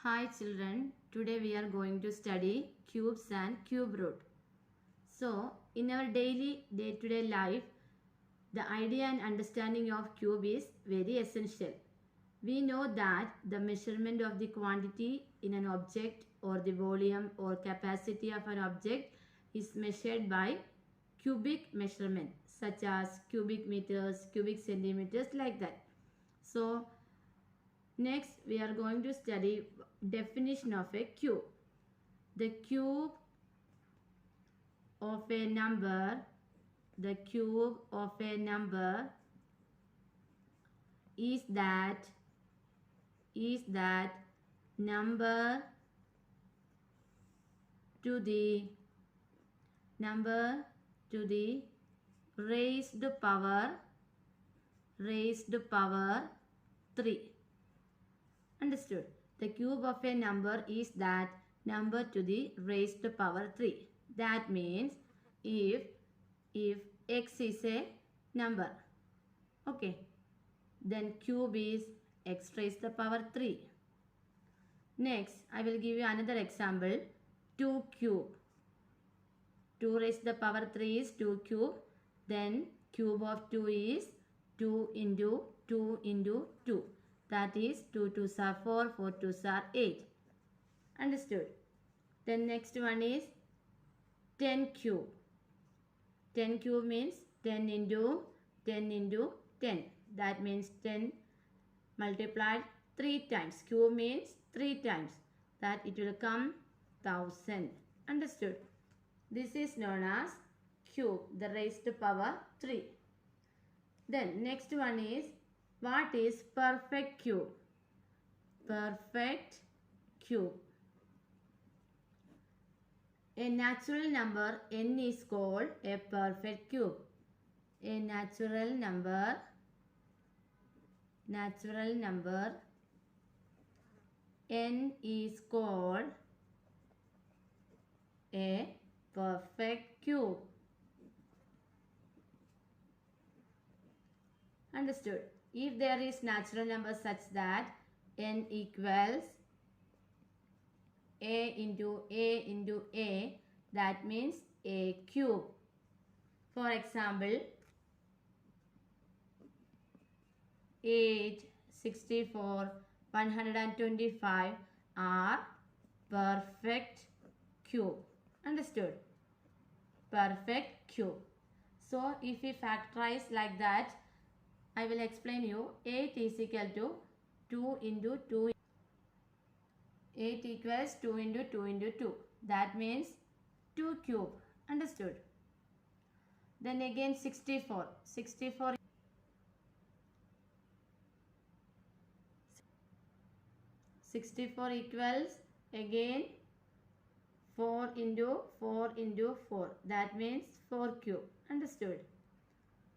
Hi children, today we are going to study cubes and cube root. So, in our daily day-to-day life, the idea and understanding of cube is very essential. We know that the measurement of the quantity in an object or the volume or capacity of an object is measured by cubic measurement such as cubic meters, cubic centimeters like that. So, next, we are going to study definition of a cube. The cube of a number, the cube of a number is that number to the raised power 3. Understood? The cube of a number is that number to the raised power 3. That means if x is a number, okay, then cube is x raised to the power 3. Next, I will give you another example. 2 cube. 2 raised to the power 3 is 2 cube. Then cube of 2 is 2 into 2 into 2. That is 2 2s are 4, 4 2s are 8. Understood? Then next one is 10 cube. 10 cube means 10 into 10 into 10. That means 10 multiplied 3 times. Cube means 3 times. That it will come 1000. Understood? This is known as cube, the raised to power 3. Then next one is, what is perfect cube? Perfect cube. A natural number n is called a perfect cube. A natural number n is called a perfect cube. Understood? If there is natural number such that n equals a into a, that means a cube. For example, 8, 64, 125 are perfect cube. Understood? Perfect cube. So, if we factorize like that, I will explain you. 8 is equal to 2 into 2. 8 equals 2 into 2 into 2. That means 2 cube. Understood? Then again 64. 64 equals again 4 into 4 into 4. That means 4 cube. Understood?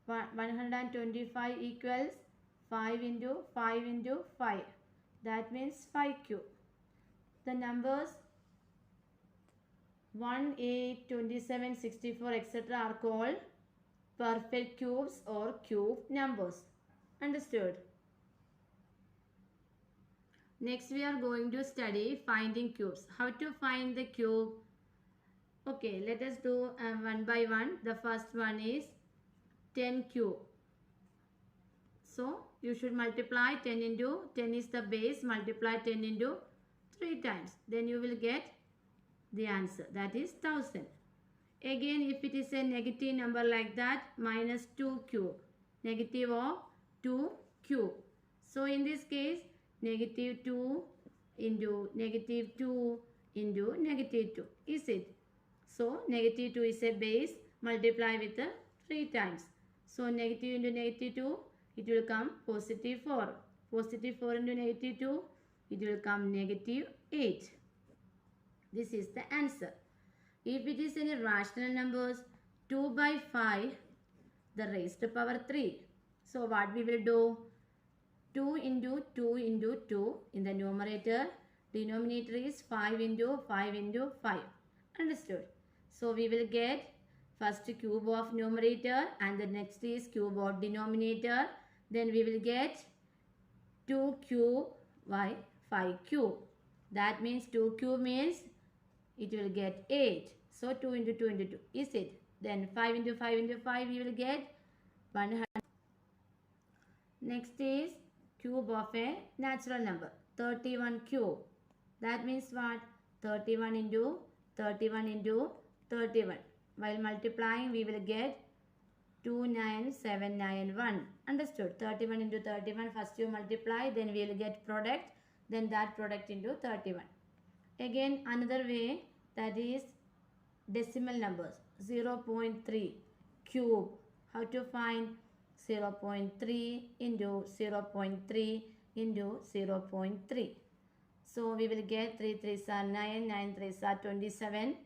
125 equals 5 into 5 into 5. That means 5 cube. The numbers 1, 8, 27, 64, etc. are called perfect cubes or cube numbers. Understood? Next we are going to study finding cubes. How to find the cube? Okay, let us do one by one. The first one is 10 cube. So, you should multiply 10 into 10 is the base. Multiply 10 into 3 times. Then you will get the answer. That is 1000. Again, if it is a negative number like that, minus 2 cube. Negative of 2 cube. So, in this case, negative 2 into negative 2 into negative 2. Is it? So, negative 2 is a base. Multiply with 3 times. So, negative into negative 2, it will come positive 4. Positive 4 into negative 2, it will come negative 8. This is the answer. If it is any rational numbers, 2 by 5, the raised to power 3. So, what we will do? 2 into 2 into 2 in the numerator. Denominator is 5 into 5 into 5. Understood? So, we will get first cube of numerator and the next is cube of denominator. Then we will get 2 cube by 5 cube. That means 2 cube means it will get 8. So 2 into 2 into 2 is it. Then 5 into 5 into 5 you will get 100. Next is cube of a natural number. 31 cube. That means what? 31 into 31 into 31. While multiplying we will get 29791. Understood? 31 into 31, first you multiply, then we will get product, then that product into 31. Again another way, that is decimal numbers. 0.3 cube. How to find? 0.3 into 0.3 into 0.3. So we will get 3 3s are 9, 9 3s are 27.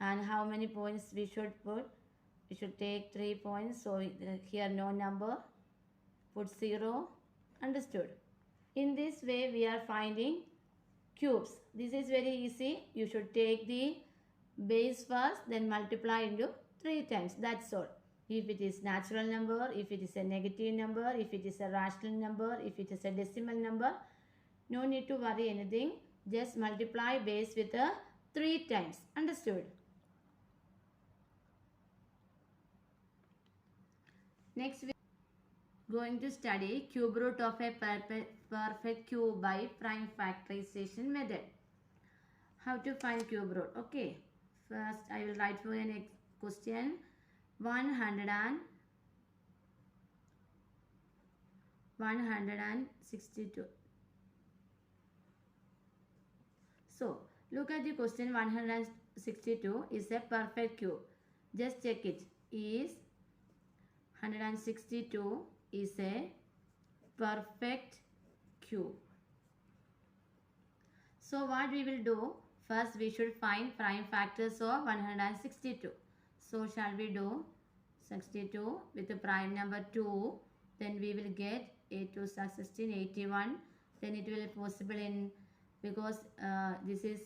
And how many points we should put? We should take 3 points. So here no number. Put 0. Understood? In this way we are finding cubes. This is very easy. You should take the base first, then multiply into 3 times. That's all. If it is natural number, if it is a negative number, if it is a rational number, if it is a decimal number, no need to worry anything. Just multiply base with a 3 times. Understood? Next we are going to study cube root of a perfect cube by prime factorization method. How to find cube root? Okay. First I will write for your next question. 162. So look at the question. 162 is a perfect cube. Just check it. Is 162 is a perfect cube. So what we will do? First we should find prime factors of 162. So shall we do 62 with the prime number 2. Then we will get 8 2 16, 81. Then it will be possible in, because this is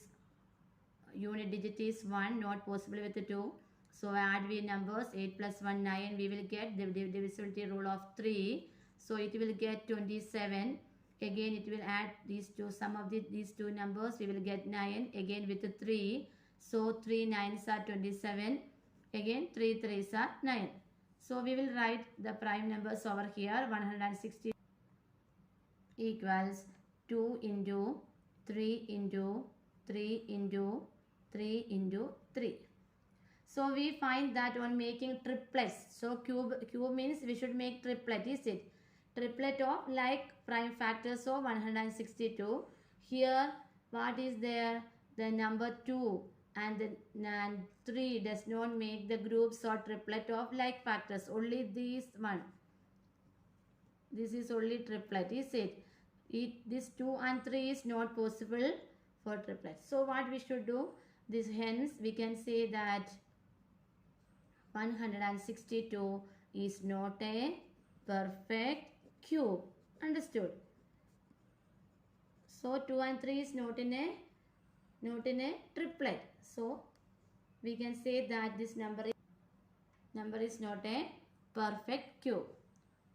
unit digit is 1, not possible with the 2. So add we numbers. 8 plus 1 9. We will get the divisibility rule of 3. So it will get 27. Again it will add these two, sum of these two numbers. We will get 9 again with the 3. So 3 9s are 27. Again 3 3s are 9. So we will write the prime numbers over here. 160 equals 2 into 3 into 3 into 3 into 3. So we find that on making triplets. So cube means we should make triplet, is it? Triplet of like prime factors of 162. Here what is there? The number 2 and 3 does not make the groups or triplet of like factors. Only these one. This is only triplet, is it? This 2 and 3 is not possible for triplet. So what we should do? This, hence we can say that 162 is not a perfect cube. Understood? So 2 and 3 is not in a triplet. So we can say that this number is not a perfect cube.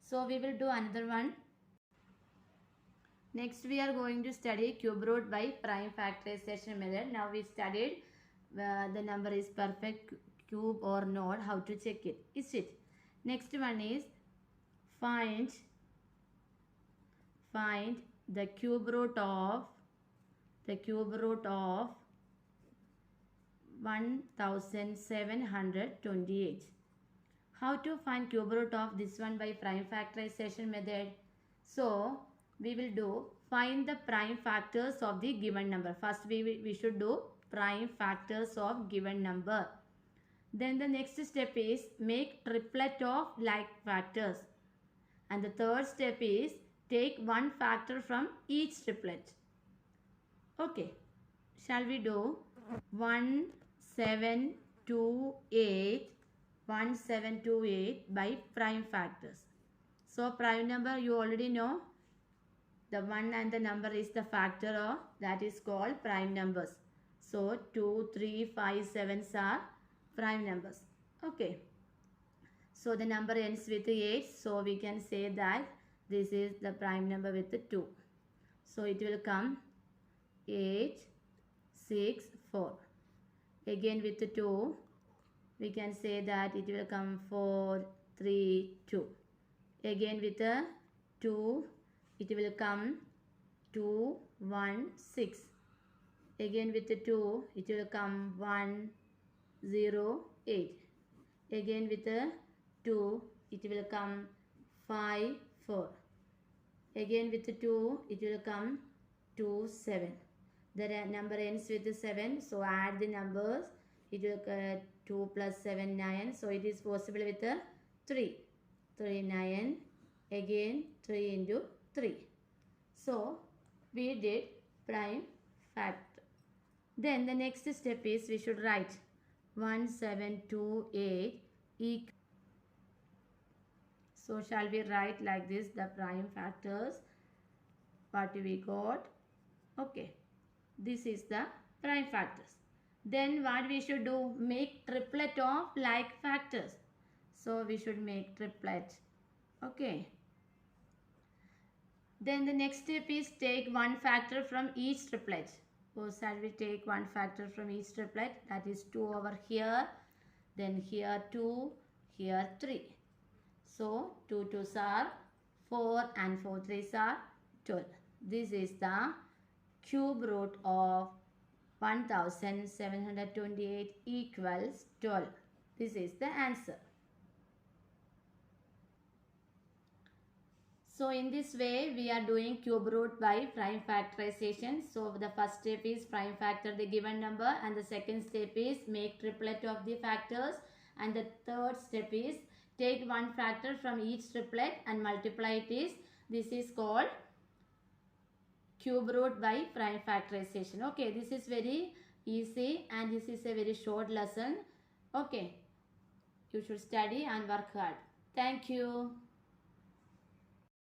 So we will do another one. Next we are going to study cube root by prime factorization method. Now we studied the number is perfect cube or not, how to check it, is it? Next one is find the cube root of 1728. How to find cube root of this one by prime factorization method? So we will do find the prime factors of the given number. First we should do prime factors of given number. Then the next step is make triplet of like factors. And the third step is take one factor from each triplet. Okay. Shall we do 1728 by prime factors. So prime number you already know. The 1 and the number is the factor of, that is called prime numbers. So 2, 3, 5, 7 are prime numbers. Okay. So the number ends with 8. So we can say that this is the prime number with the 2. So it will come 8, 6, 4. Again with the 2, we can say that it will come 4, 3, 2. Again with the 2, it will come 2, 1, 6. Again with the 2, it will come 1, 0, 8. Again with the 2, it will come 5, 4. Again with the 2, it will come 2, 7. The number ends with 7, so add the numbers. It will 2 plus 7, 9. So it is possible with 3. 3, 9. Again 3 into 3. So we did prime factor. Then the next step is we should write 1728 equal. So shall we write like this the prime factors? What we got? Okay. This is the prime factors. Then what we should do? Make triplet of like factors. So we should make triplet. Okay. Then the next step is take one factor from each triplet. So shall we take one factor from each triplet? That is 2 over here. Then here 2. Here 3. So 2 2s are 4 and 4 3s are 12. This is the cube root of 1728 equals 12. This is the answer. So in this way we are doing cube root by prime factorization. So the first step is prime factor the given number, and the second step is make triplet of the factors, and the third step is take one factor from each triplet and multiply it. This is called cube root by prime factorization. Okay, this is very easy and this is a very short lesson. Okay, you should study and work hard. Thank you.